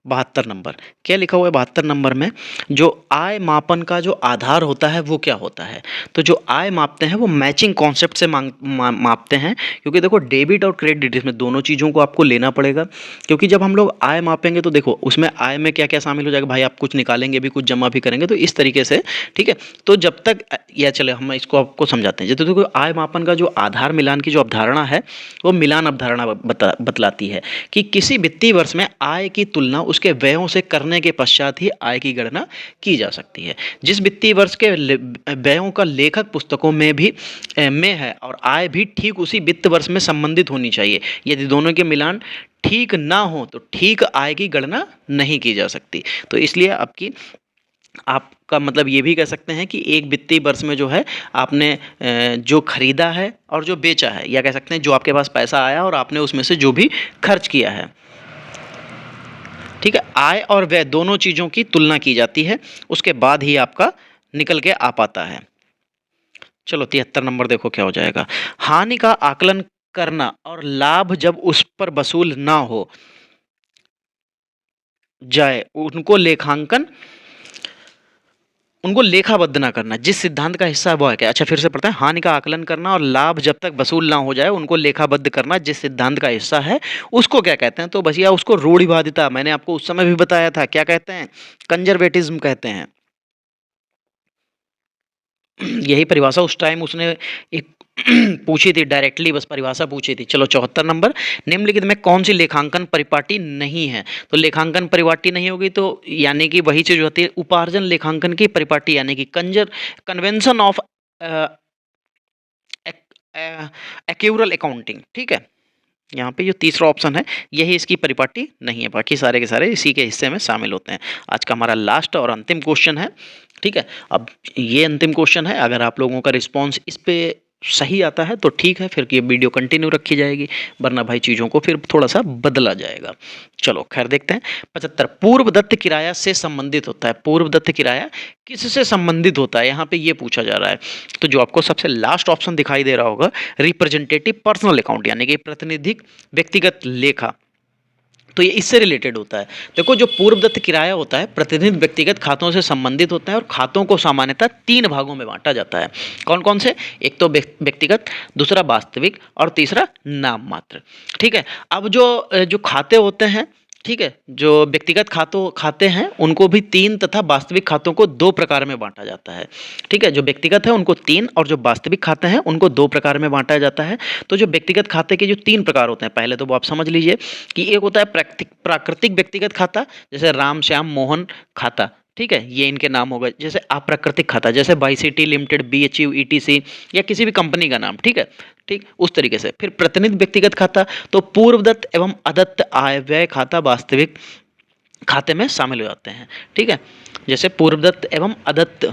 72 नंबर क्या लिखा हुआ है? 72 नंबर में जो आय मापन का जो आधार होता है वो क्या होता है? तो जो आय मापते हैं वो मैचिंग कॉन्सेप्ट से मापते हैं, क्योंकि देखो डेबिट और क्रेडिट इसमें दोनों चीज़ों को आपको लेना पड़ेगा। क्योंकि जब हम लोग आय मापेंगे तो देखो उसमें आय में क्या क्या शामिल हो जाएगा भाई, आप कुछ निकालेंगे भी कुछ जमा भी करेंगे, तो इस तरीके से। ठीक है, तो जब तक या चले हम इसको आपको समझाते हैं। जैसे देखो आय मापन का जो आधार मिलान की जो अवधारणा है वो मिलान अवधारणा बतलाती है कि किसी वित्तीय वर्ष में आय की तुलना उसके व्ययों से करने के पश्चात ही आय की गणना की जा सकती है। जिस वित्तीय वर्ष के व्ययों का लेखक पुस्तकों में भी में है और आय भी ठीक उसी वित्त वर्ष में संबंधित होनी चाहिए। यदि दोनों के मिलान ठीक ना हो तो ठीक आय की गणना नहीं की जा सकती। तो इसलिए आपका मतलब ये भी कह सकते हैं कि एक वित्तीय वर्ष में जो है आपने जो खरीदा है और जो बेचा है, या कह सकते हैं जो आपके पास पैसा आया और आपने उसमें से जो भी खर्च किया है। ठीक है, आय और व्यय दोनों चीज़ों की तुलना की जाती है, उसके बाद ही आपका निकल के आ पाता है। चलो 73 नंबर देखो क्या हो जाएगा, हानि का आकलन करना और लाभ जब उस पर वसूल ना हो जाए उनको लेखाबद्ध ना करना, जिस सिद्धांत का हिस्सा है वो है क्या? अच्छा फिर से पढ़ते हैं, हानि का आकलन करना और लाभ जब तक वसूल ना हो जाए उनको लेखाबद्ध करना जिस सिद्धांत का हिस्सा है उसको क्या कहते हैं? तो भैया उसको रूढ़िवादिता, मैंने आपको उस समय भी बताया था, क्या कहते हैं? कंजर्वेटिज्म कहते हैं। यही परिभाषा उस टाइम उसने एक पूछी थी, डायरेक्टली बस परिभाषा पूछी थी। चलो 74 नंबर, निम्नलिखित में कौन सी लेखांकन परिपाटी नहीं है? तो लेखांकन परिपाटी नहीं होगी तो यानी कि वही चीज होती है उपार्जन लेखांकन की परिपाटी, यानी कि कन्वेंशन ऑफ एक्यूरल अकाउंटिंग। ठीक है, यहाँ पे जो तीसरा ऑप्शन है यही इसकी परिपाटी नहीं है, बाकी सारे के सारे इसी के हिस्से में शामिल होते हैं। आज का हमारा लास्ट और अंतिम क्वेश्चन है। ठीक है, अब ये अंतिम क्वेश्चन है, अगर आप लोगों का रिस्पॉन्स इस पे सही आता है तो ठीक है, फिर ये वीडियो कंटिन्यू रखी जाएगी, वरना भाई चीज़ों को फिर थोड़ा सा बदला जाएगा। चलो खैर देखते हैं। 75 पूर्व दत्त किराया से संबंधित होता है। पूर्व दत्त किराया किससे संबंधित होता है, यहाँ पे ये पूछा जा रहा है। तो जो आपको सबसे लास्ट ऑप्शन दिखाई दे रहा होगा, रिप्रेजेंटेटिव पर्सनल अकाउंट, यानी कि प्रतिनिधिक व्यक्तिगत लेखा, तो ये इससे रिलेटेड होता है। देखो जो पूर्व दत्त किराया होता है प्रतिनिधि व्यक्तिगत खातों से संबंधित होता है और खातों को सामान्यतः 3 भागों में बांटा जाता है। कौन कौन से? एक तो व्यक्तिगत, दूसरा वास्तविक और तीसरा नाम मात्र। ठीक है, अब जो खाते होते हैं, ठीक है, जो व्यक्तिगत खाते हैं उनको भी 3 तथा वास्तविक खातों को 2 प्रकार में बांटा जाता है। ठीक है, जो व्यक्तिगत है उनको 3 और जो वास्तविक खाते हैं उनको 2 प्रकार में बांटा जाता है। तो जो व्यक्तिगत खाते के जो 3 प्रकार होते हैं, पहले तो वो आप समझ लीजिए कि एक होता है प्राकृतिक व्यक्तिगत खाता, जैसे राम श्याम मोहन खाता। ठीक है, ये इनके नाम हो गए। जैसे अप्राकृतिक खाता, जैसे वाईसीटी लिमिटेड, बीएचयू, ईटीसी या किसी भी कंपनी का नाम। ठीक है, ठीक उस तरीके से। फिर प्रतिनिधि व्यक्तिगत खाता, तो पूर्वदत्त एवं अदत्त आय व्यय खाता वास्तविक खाते में शामिल हो जाते हैं। ठीक है, जैसे पूर्वदत्त एवं अदत्त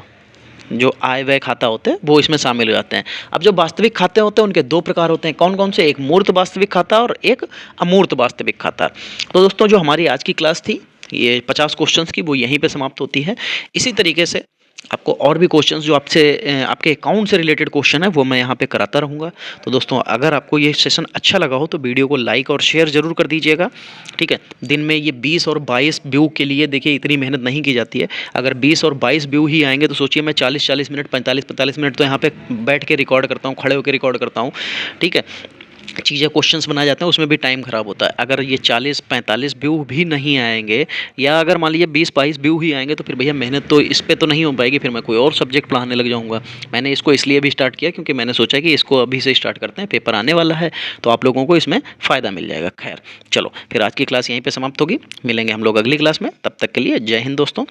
जो आय व्यय खाता होते हैं वो इसमें शामिल हो जाते हैं। अब जो वास्तविक खाते होते हैं उनके 2 प्रकार होते हैं। कौन कौन से? एक मूर्त वास्तविक खाता और एक अमूर्त वास्तविक खाता। तो दोस्तों जो हमारी आज की क्लास थी ये 50 क्वेश्चंस की, वो यहीं पे समाप्त होती है। इसी तरीके से आपको और भी क्वेश्चंस जो आपसे आपके अकाउंट से रिलेटेड क्वेश्चन है वो मैं यहाँ पे कराता रहूँगा। तो दोस्तों अगर आपको ये सेशन अच्छा लगा हो तो वीडियो को लाइक और शेयर ज़रूर कर दीजिएगा, ठीक है। दिन में ये 20 और 22 व्यू के लिए देखिए इतनी मेहनत नहीं की जाती है। अगर 20 और 22 व्यू ही आएंगे तो सोचिए मैं 40-40 मिनट 45-45 मिनट तो यहाँ पे बैठ के रिकॉर्ड करता हूँ, खड़े होकर रिकॉर्ड करता हूँ, ठीक है। चीज़ें क्वेश्चंस बनाए जाते हैं उसमें भी टाइम ख़राब होता है। अगर ये 40-45 व्यू भी नहीं आएंगे या अगर मान लीजिए 20-22 व्यू ही आएंगे तो फिर भैया मेहनत तो इस पे तो नहीं हो पाएगी, फिर मैं कोई और सब्जेक्ट पढ़ाने लग जाऊंगा। मैंने इसको इसलिए भी स्टार्ट किया क्योंकि मैंने सोचा कि इसको अभी से स्टार्ट करते हैं, पेपर आने वाला है तो आप लोगों को इसमें फ़ायदा मिल जाएगा। खैर चलो फिर आज की क्लास यहीं पर समाप्त होगी, मिलेंगे हम लोग अगली क्लास में, तब तक के लिए जय हिंद दोस्तों।